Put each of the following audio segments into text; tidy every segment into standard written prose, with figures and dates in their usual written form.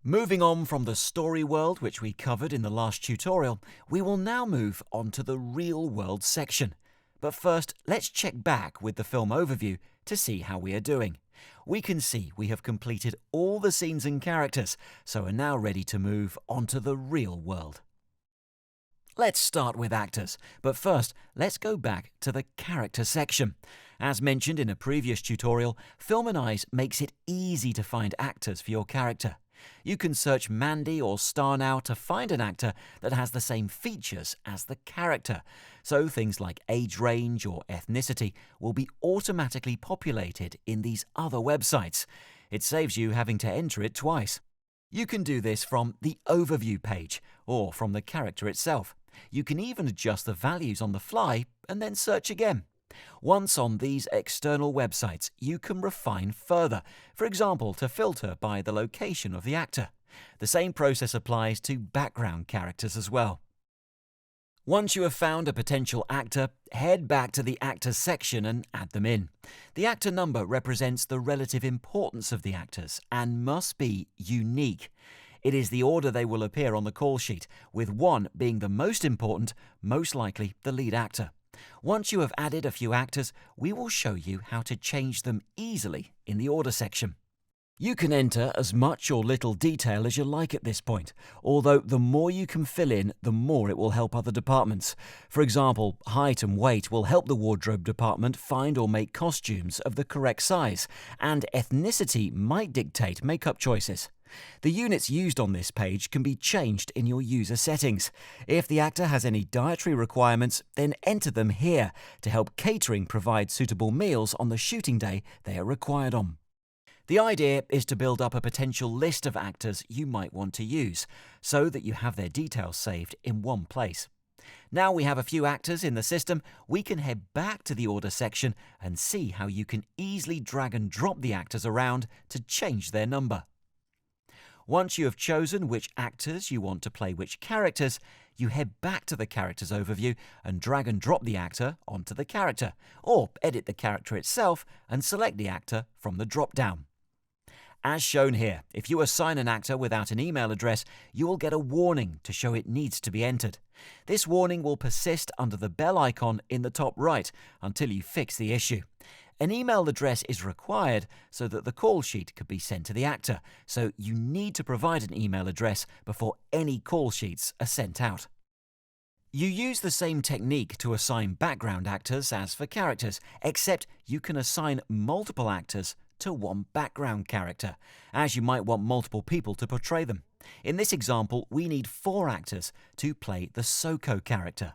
Moving on from the story world, which we covered in the last tutorial, we will now move on to the real world section. But first, let's check back with the film overview to see how we are doing. We can see we have completed all the scenes and characters, so are now ready to move on to the real world. Let's start with actors, but first let's go back to the character section. As mentioned in a previous tutorial, Filmanize makes it easy to find actors for your character. You can search Mandy or Star Now to find an actor that has the same features as the character, so things like age range or ethnicity will be automatically populated in these other websites. It saves you having to enter it twice. You can do this from the overview page or from the character itself. You can even adjust the values on the fly and then search again. Once on these external websites, you can refine further, for example, to filter by the location of the actor. The same process applies to background characters as well. Once you have found a potential actor, head back to the actors section and add them in. The actor number represents the relative importance of the actors and must be unique. It is the order they will appear on the call sheet, with 1 being the most important, most likely the lead actor. Once you have added a few actors, we will show you how to change them easily in the order section. You can enter as much or little detail as you like at this point, although the more you can fill in, the more it will help other departments. For example, height and weight will help the wardrobe department find or make costumes of the correct size, and ethnicity might dictate makeup choices. The units used on this page can be changed in your user settings. If the actor has any dietary requirements, then enter them here to help catering provide suitable meals on the shooting day they are required on. The idea is to build up a potential list of actors you might want to use, so that you have their details saved in one place. Now we have a few actors in the system, we can head back to the order section and see how you can easily drag and drop the actors around to change their number. Once you have chosen which actors you want to play which characters, you head back to the characters overview and drag and drop the actor onto the character, or edit the character itself and select the actor from the drop-down. As shown here, if you assign an actor without an email address, you will get a warning to show it needs to be entered. This warning will persist under the bell icon in the top right until you fix the issue. An email address is required so that the call sheet could be sent to the actor, so you need to provide an email address before any call sheets are sent out. You use the same technique to assign background actors as for characters, except you can assign multiple actors to one background character, as you might want multiple people to portray them. In this example, we need 4 actors to play the Soko character.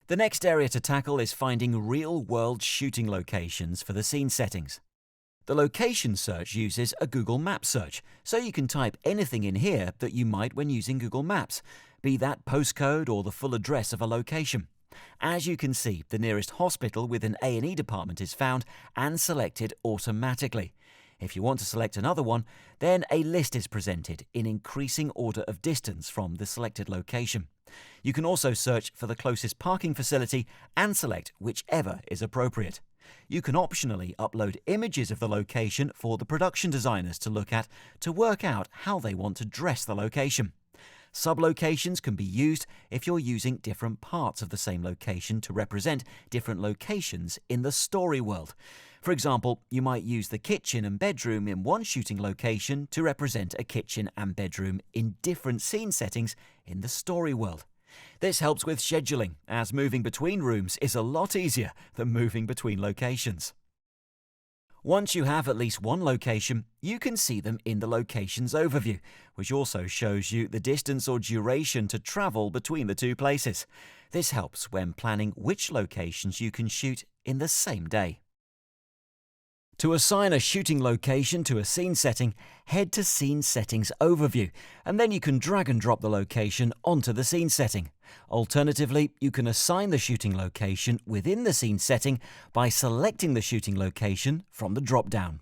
The next area to tackle is finding real-world shooting locations for the scene settings. The location search uses a Google Maps search, so you can type anything in here that you might when using Google Maps, be that postcode or the full address of a location. As you can see, the nearest hospital with an A&E department is found and selected automatically. If you want to select another one, then a list is presented in increasing order of distance from the selected location. You can also search for the closest parking facility and select whichever is appropriate. You can optionally upload images of the location for the production designers to look at to work out how they want to dress the location. Sublocations can be used if you're using different parts of the same location to represent different locations in the story world. For example, you might use the kitchen and bedroom in one shooting location to represent a kitchen and bedroom in different scene settings in the story world. This helps with scheduling, as moving between rooms is a lot easier than moving between locations. Once you have at least one location, you can see them in the Locations overview, which also shows you the distance or duration to travel between the two places. This helps when planning which locations you can shoot in the same day. To assign a shooting location to a scene setting, head to Scene Settings Overview, and then you can drag and drop the location onto the scene setting. Alternatively, you can assign the shooting location within the scene setting by selecting the shooting location from the drop-down.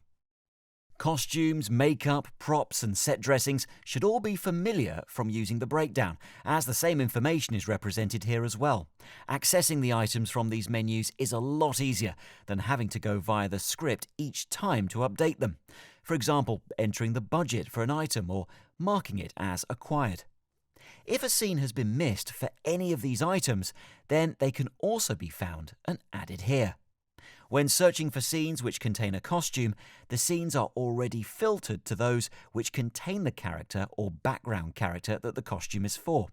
Costumes, makeup, props and set dressings should all be familiar from using the breakdown, as the same information is represented here as well. Accessing the items from these menus is a lot easier than having to go via the script each time to update them. For example, entering the budget for an item or marking it as acquired. If a scene has been missed for any of these items, then they can also be found and added here. When searching for scenes which contain a costume, the scenes are already filtered to those which contain the character or background character that the costume is for.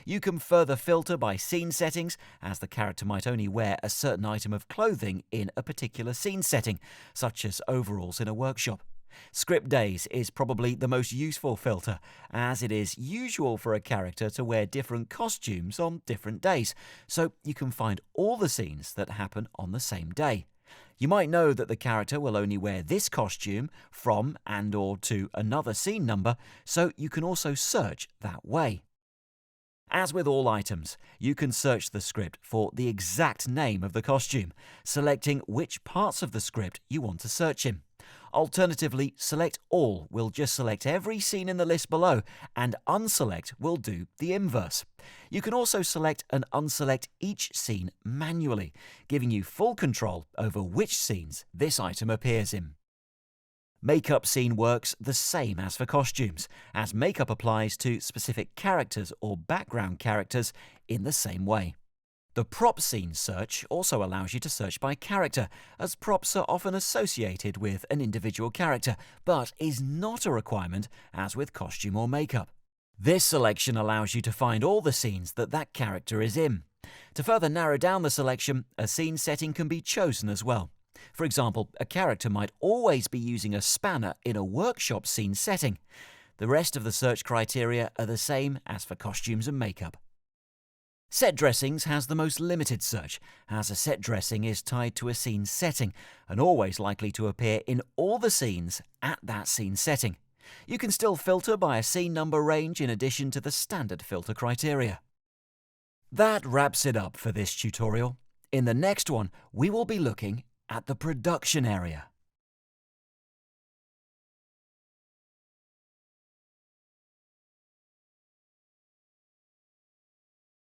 You can further filter by scene settings, as the character might only wear a certain item of clothing in a particular scene setting, such as overalls in a workshop. Script days is probably the most useful filter, as it is usual for a character to wear different costumes on different days, so you can find all the scenes that happen on the same day. You might know that the character will only wear this costume from and/or to another scene number, so you can also search that way. As with all items, you can search the script for the exact name of the costume, selecting which parts of the script you want to search in. Alternatively, Select All will just select every scene in the list below, and Unselect will do the inverse. You can also select and unselect each scene manually, giving you full control over which scenes this item appears in. Makeup scene works the same as for costumes, as makeup applies to specific characters or background characters in the same way. The prop scene search also allows you to search by character, as props are often associated with an individual character, but is not a requirement as with costume or makeup. This selection allows you to find all the scenes that that character is in. To further narrow down the selection, a scene setting can be chosen as well. For example, a character might always be using a spanner in a workshop scene setting. The rest of the search criteria are the same as for costumes and makeup. Set dressings has the most limited search, as a set dressing is tied to a scene setting and always likely to appear in all the scenes at that scene setting. You can still filter by a scene number range in addition to the standard filter criteria. That wraps it up for this tutorial. In the next one, we will be looking at the production area.